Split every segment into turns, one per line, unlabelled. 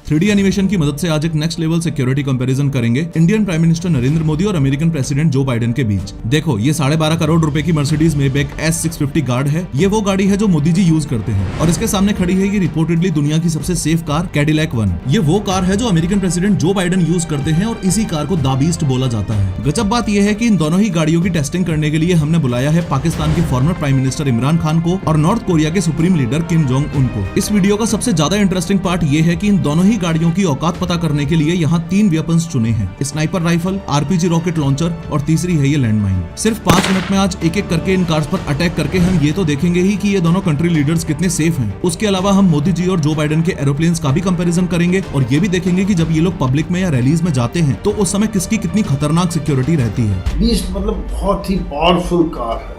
3D animation की मदद से आज एक नेक्स्ट लेवल सिक्योरिटी कंपैरिजन करेंगे Indian prime minister Narendra Modi और अमेरिकन प्रेसिडेंट जो बाइडेन के बीच। देखो, ये 12.5 करोड़ रुपए की मर्सिडीज मेबैक S650 गार्ड है। ये वो गाड़ी है जो मोदी जी यूज करते हैं और इसके सामने खड़ी है ये रिपोर्टेडली दुनिया की सबसे सेफ कार कैडिलैक 1। ये वो कार है जो American president Joe Biden use करते हैं और इसी कार को द बीस्ट बोला जाता है। गजब बात यह है कि इन दोनों ही गाड़ियों की टेस्टिंग करने के लिए हमने बुलाया है पाकिस्तान के farmer prime minister Imran Khan को और नॉर्थ कोरिया के supreme leader Kim Jong Un को। इस वीडियो का सबसे ज्यादा इंटरेस्टिंग पार्ट ये है कि इन दोनों ही गाड़ियों की औकात पता करने के लिए यहाँ 3 वेपन्स चुने हैं, sniper rifle, RPG rocket launcher और तीसरी है ये लैंडमाइन। सिर्फ 5 मिनट में आज एक एक करके इन कार्स पर अटैक करके हम ये तो देखेंगे ही कि ये दोनों कंट्री लीडर्स कितने सेफ हैं। उसके अलावा हम मोदी जी और जो बाइडेन के एरोप्लेन्स का भी कंपैरिजन करेंगे और ये भी देखेंगे कि जब ये लोग पब्लिक में या रैलीज में जाते हैं तो उस समय किसकी कितनी खतरनाक सिक्योरिटी रहती है।
बीस्ट मतलब बहुत ही पावरफुल कार है,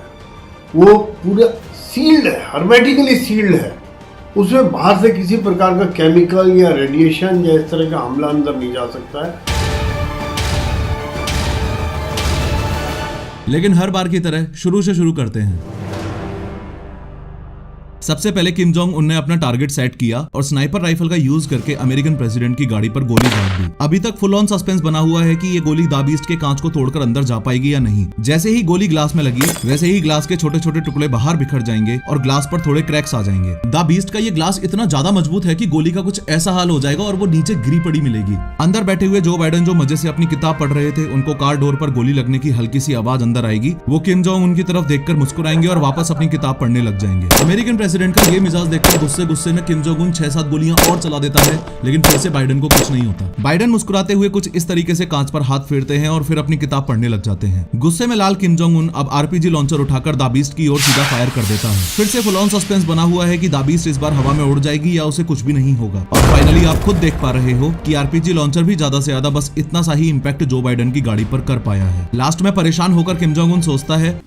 वो पूरा सील्ड है, हर्मेटिकली सील्ड है। उसमें बाहर से किसी प्रकार का केमिकल या रेडिएशन या इस तरह का हमला अंदर नहीं जा सकता है।
लेकिन हर बार की तरह शुरू से शुरू करते हैं। सबसे पहले किम जोंग उन ने अपना टारगेट सेट किया और स्नाइपर राइफल का यूज करके अमेरिकन प्रेसिडेंट की गाड़ी पर गोली दाग दी। अभी तक फुल ऑन सस्पेंस बना हुआ है कि ये गोली द बीस्ट के कांच को तोड़कर अंदर जा पाएगी या नहीं। जैसे ही गोली ग्लास में लगी वैसे ही ग्लास के छोटे छोटे टुकड़े बाहर बिखर जाएंगे और ग्लास पर थोड़े क्रैक्स आ जाएंगे। द बीस्ट का ये ग्लास इतना ज्यादा मजबूत है कि गोली का कुछ ऐसा हाल हो जाएगा और वो नीचे गिरी पड़ी मिलेगी। अंदर बैठे हुए जो बाइडेन जो मजे से अपनी किताब पढ़ रहे थे, उनको कार डोर पर गोली लगने की हल्की सी आवाज अंदर आएगी। वो किम जोंग उनकी तरफ देखकर मुस्कुराएंगे और वापस अपनी किताब पढ़ने लग जाएंगे। अमेरिकन प्रेसिडेंट का ये मिजाज देखकर गुस्से में किम जोंग उन 6-7 गोलियां और चला देता है, लेकिन फिर से बाइडेन को कुछ नहीं होता। बाइडेन मुस्कुराते हुए कुछ इस तरीके से कांच पर हाथ फेरते हैं और फिर अपनी किताब पढ़ने लग जाते हैं। गुस्से में लाल किम जोंग उन अब RPG लॉन्चर उठाकर द बीस्ट की ओर सीधा फायर कर देता है। फिर से फुल ऑन सस्पेंस बना हुआ है कि द बीस्ट इस बार हवा में उड़ जाएगी या उसे कुछ भी नहीं होगा। और फाइनली आप खुद देख पा रहे हो कि RPG लॉन्चर भी ज्यादा से ज्यादा बस इतना सा ही इंपैक्ट जो बाइडेन की गाड़ी पर कर पाया है। लास्ट में परेशान होकर किम जोंग उन सोचता है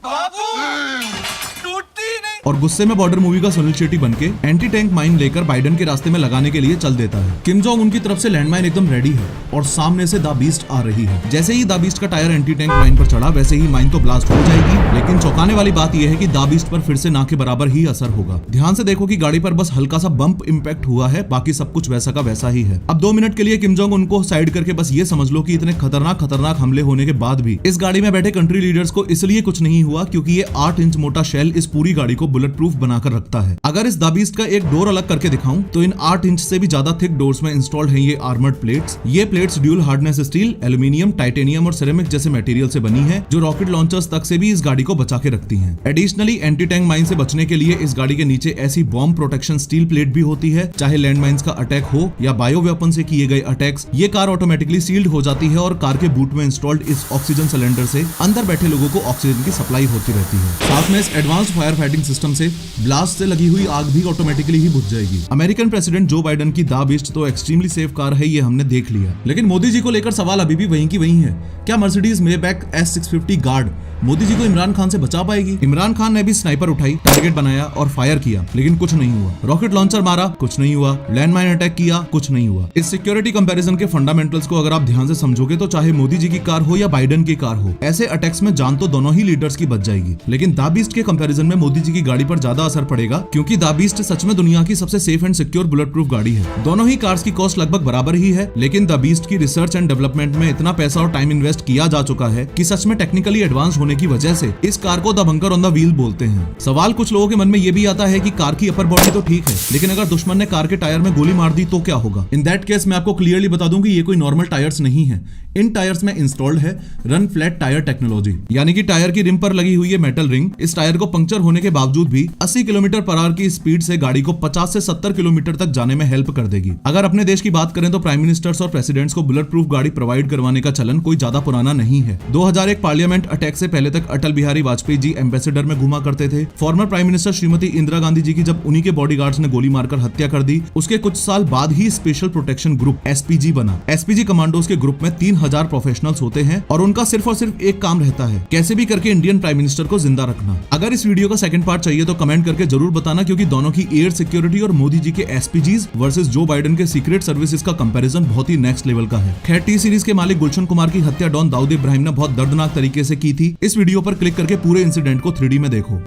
और गुस्से में बॉर्डर मूवी का सुनील शेट्टी बनके एंटी टैंक माइन लेकर बाइडेन के रास्ते में लगाने के लिए चल देता है। किम जोंग उनकी तरफ से लैंडमाइन एकदम रेडी है और सामने से द बीस्ट आ रही है। जैसे ही द बीस्ट का टायर एंटी टैंक माइन पर चढ़ा वैसे ही माइन तो ब्लास्ट हो जाएगी, लेकिन चौंकाने वाली बात यह है कि द बीस्ट पर फिर से ना के बराबर ही असर होगा। ध्यान से देखो कि गाड़ी पर बस हल्का सा बम्प इम्पैक्ट हुआ है, बाकी सब कुछ वैसा का वैसा ही है। अब 2 मिनट के लिए किम जोंग उनको साइड करके बस ये समझ लो कि इतने खतरनाक हमले होने के बाद भी इस गाड़ी में बैठे कंट्री लीडर्स को इसलिए कुछ नहीं हुआ क्योंकि ये 8 इंच मोटा शेल इस पूरी गाड़ी को बुलेट प्रूफ बनाकर रखता है। अगर इस द बीस्ट का एक डोर अलग करके दिखाऊं तो इन 8 इंच से भी ज्यादा थिक डोर्स में इंस्टॉल्ड हैं ये आर्मर्ड प्लेट्स। ये plates dual hardness steel, aluminium, titanium और सिरेमिक जैसे मटेरियल से बनी है जो रॉकेट लॉन्चर्स तक से भी इस गाड़ी को बचा के रखती हैं। एडिशनली एंटी टैंक माइन से बचने के लिए इस गाड़ी के नीचे ऐसी बॉम्ब प्रोटेक्शन स्टील प्लेट भी होती है, चाहे लैंड माइंस का अटैक हो या बायो वेपन से किए गए अटैक्स। ये कार ऑटोमेटिकली सील्ड हो जाती है और कार के बूट में इंस्टॉल्ड इस ऑक्सीजन सिलेंडर से अंदर बैठे लोगों को ऑक्सीजन की सप्लाई होती रहती है। साथ में इस एडवांस्ड फायर फाइटिंग सिस्टम से ब्लास्ट से लगी हुई आग भी ऑटोमेटिकली ही बुझ जाएगी। अमेरिकन प्रेसिडेंट जो बाइडेन की द बीस्ट तो एक्सट्रीमली सेफ कार है, ये हमने देख लिया, लेकिन मोदी जी को लेकर सवाल अभी भी वहीं की वहीं है। क्या Mercedes Maybach S650 guard Modi ji को इमरान खान से बचा पाएगी? इमरान खान ने भी स्नाइपर उठाई, टारगेट बनाया और फायर किया, लेकिन कुछ नहीं हुआ। रॉकेट लॉन्चर मारा, कुछ नहीं हुआ। लैंडमाइन अटैक किया, कुछ नहीं हुआ। इस सिक्योरिटी कंपैरिजन के फंडामेंटल्स को अगर आप ध्यान से समझोगे तो चाहे मोदी जी की कार हो या बाइडेन की कार हो, ऐसे अटैक्स में जान तो दोनों ही लीडर्स की बच जाएगी। लेकिन द बीस्ट के कंपैरिजन में मोदी जी की गाड़ी पर ज्यादा असर पड़ेगा क्योंकि द बीस्ट सच में दुनिया की सबसे safe and secure bullet proof गाड़ी है। दोनों ही कार्स की कॉस्ट लगभग बराबर ही है, लेकिन द बीस्ट की रिसर्च एंड डेवलपमेंट में इतना पैसा और टाइम इन्वेस्ट किया जा चुका है कि सच में टेक्निकली एडवांस होने की वजह से इस कार को the bunker on the wheel बोलते हैं। सवाल कुछ लोगों के मन में ये भी आता है कि कार की अपर बॉडी तो ठीक है, लेकिन अगर दुश्मन ने कार के टायर में गोली मार दी तो क्या होगा? इन दैट केस मैं आपको क्लियरली बता दूं कि ये कोई नॉर्मल टायर्स नहीं है। इन टायर्स में इंस्टॉल्ड है रन फ्लैट टायर टेक्नोलॉजी, यानी कि टायर की रिम पर लगी हुई है मेटल रिंग इस टायर को पंक्चर होने के बावजूद भी 80 किलोमीटर पर आवर की स्पीड से गाड़ी को 50 से 70 किलोमीटर तक जाने में हेल्प कर देगी। अगर अपने देश की बात करें तो प्राइम मिनिस्टर्स और प्रेसिडेंट्स को बुलेट प्रूफ गाड़ी प्रोवाइड करवाने का चलन कोई ज्यादा पुराना नहीं है। 2001 पार्लियामेंट अटैक से पहले तक अटल बिहारी वाजपेयी जी एम्बेसडर में घुमा करते थे। Former prime minister Shrimati Indira Gandhi ji की जब उन्हीं के बॉडीगार्ड्स ने गोली मारकर हत्या कर दी, उसके कुछ साल बाद ही स्पेशल प्रोटेक्शन ग्रुप SPG बना। SPG कमांडोज के ग्रुप में 3000 प्रोफेशनल्स होते हैं और उनका सिर्फ और सिर्फ एक काम रहता है, कैसे भी करके इंडियन प्राइम मिनिस्टर को जिंदा रखना। अगर इस वीडियो का सेकंड पार्ट चाहिए तो कमेंट करके जरूर बताना, क्योंकि दोनों की एयर सिक्योरिटी और मोदी जी के SPGs वर्सेस जो बाइडेन के सीक्रेट सर्विसेज का कंपैरिजन बहुत ही नेक्स्ट लेवल का है। खैर, टी सीरीज के मालिक गुलशन कुमार की हत्या डॉन दाऊद इब्राहिम ने बहुत दर्दनाक तरीके से की थी। इस वीडियो पर क्लिक करके पूरे इंसिडेंट को 3D में देखो।